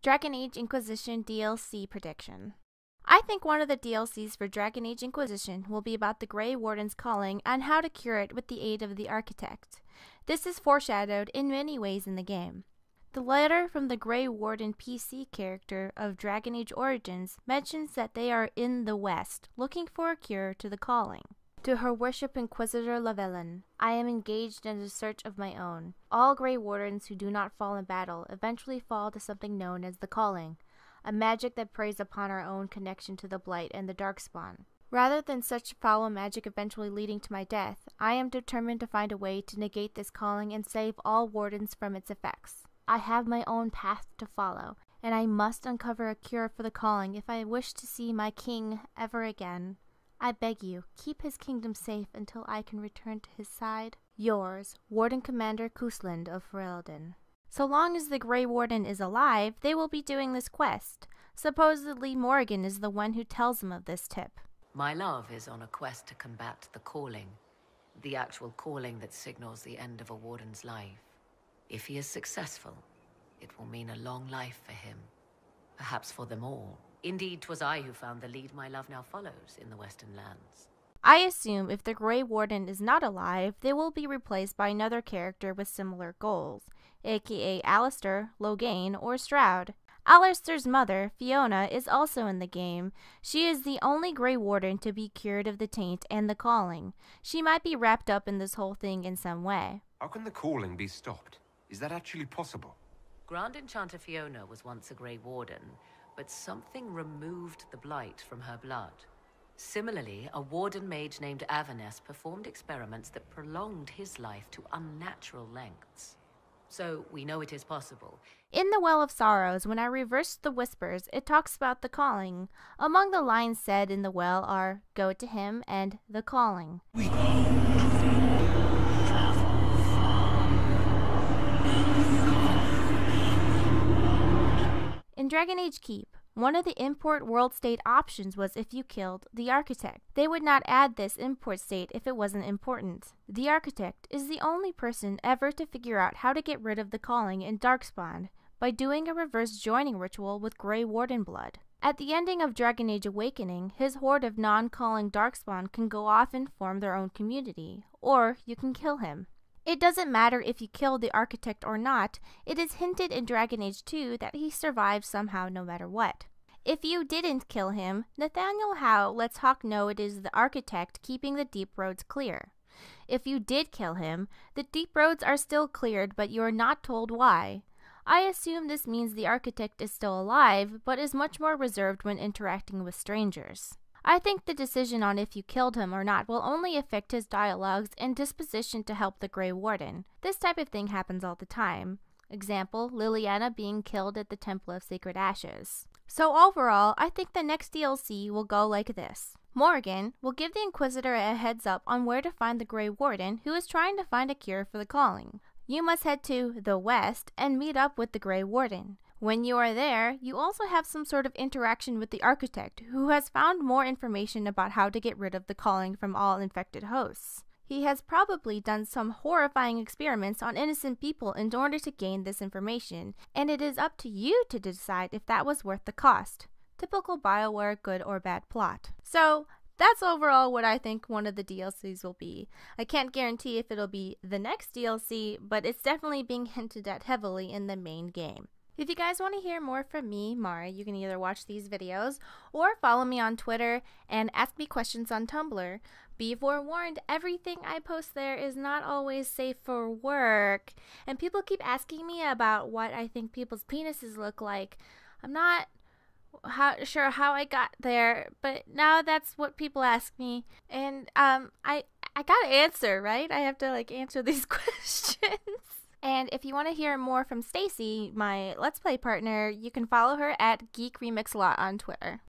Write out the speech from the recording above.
Dragon Age Inquisition DLC prediction. I think one of the DLCs for Dragon Age Inquisition will be about the Grey Warden's calling and how to cure it with the aid of the Architect. This is foreshadowed in many ways in the game. The letter from the Grey Warden PC character of Dragon Age Origins mentions that they are in the West, looking for a cure to the calling. To her worship Inquisitor Lavellan, I am engaged in a search of my own. All Grey Wardens who do not fall in battle eventually fall to something known as the Calling, a magic that preys upon our own connection to the Blight and the Darkspawn. Rather than such foul magic eventually leading to my death, I am determined to find a way to negate this calling and save all Wardens from its effects. I have my own path to follow, and I must uncover a cure for the calling if I wish to see my king ever again. I beg you, keep his kingdom safe until I can return to his side. Yours, Warden Commander Kusland of Ferelden. So long as the Grey Warden is alive, they will be doing this quest. Supposedly Morrigan is the one who tells them of this tip. My love is on a quest to combat the calling. The actual calling that signals the end of a Warden's life. If he is successful, it will mean a long life for him. Perhaps for them all. Indeed, 'twas I who found the lead my love now follows in the Western lands. I assume if the Grey Warden is not alive, they will be replaced by another character with similar goals, aka Alistair, Loghain, or Stroud. Alistair's mother, Fiona, is also in the game. She is the only Grey Warden to be cured of the taint and the calling. She might be wrapped up in this whole thing in some way. How can the calling be stopped? Is that actually possible? Grand Enchanter Fiona was once a Grey Warden, but something removed the blight from her blood. Similarly, a Warden mage named Avernus performed experiments that prolonged his life to unnatural lengths. So we know it is possible. In the Well of Sorrows, when I reversed the whispers, it talks about the calling. Among the lines said in the well are, "Go to him," and "the calling." In Dragon Age Keep, one of the import world state options was if you killed the Architect. They would not add this import state if it wasn't important. The Architect is the only person ever to figure out how to get rid of the calling in Darkspawn by doing a reverse joining ritual with Grey Warden blood. At the ending of Dragon Age Awakening, his horde of non-calling Darkspawn can go off and form their own community, or you can kill him. It doesn't matter if you kill the Architect or not, it is hinted in Dragon Age 2 that he survives somehow no matter what. If you didn't kill him, Nathaniel Howe lets Hawk know it is the Architect keeping the deep roads clear. If you did kill him, the deep roads are still cleared, but you are not told why. I assume this means the Architect is still alive, but is much more reserved when interacting with strangers. I think the decision on if you killed him or not will only affect his dialogues and disposition to help the Grey Warden. This type of thing happens all the time. Example, Liliana being killed at the Temple of Sacred Ashes. So overall, I think the next DLC will go like this. Morrigan will give the Inquisitor a heads up on where to find the Grey Warden who is trying to find a cure for the calling. You must head to the West and meet up with the Grey Warden. When you are there, you also have some sort of interaction with the Architect, who has found more information about how to get rid of the calling from all infected hosts. He has probably done some horrifying experiments on innocent people in order to gain this information, and it is up to you to decide if that was worth the cost. Typical BioWare good or bad plot. So, that's overall what I think one of the DLCs will be. I can't guarantee if it'll be the next DLC, but it's definitely being hinted at heavily in the main game. If you guys want to hear more from me, Mari, you can either watch these videos or follow me on Twitter and ask me questions on Tumblr. Be forewarned, everything I post there is not always safe for work. And people keep asking me about what I think people's penises look like. I'm not sure how I got there, but now that's what people ask me. And I gotta answer, right? I have to answer these questions. And if you want to hear more from Stacy, my Let's Play partner, you can follow her at Geek Remix Lot on Twitter.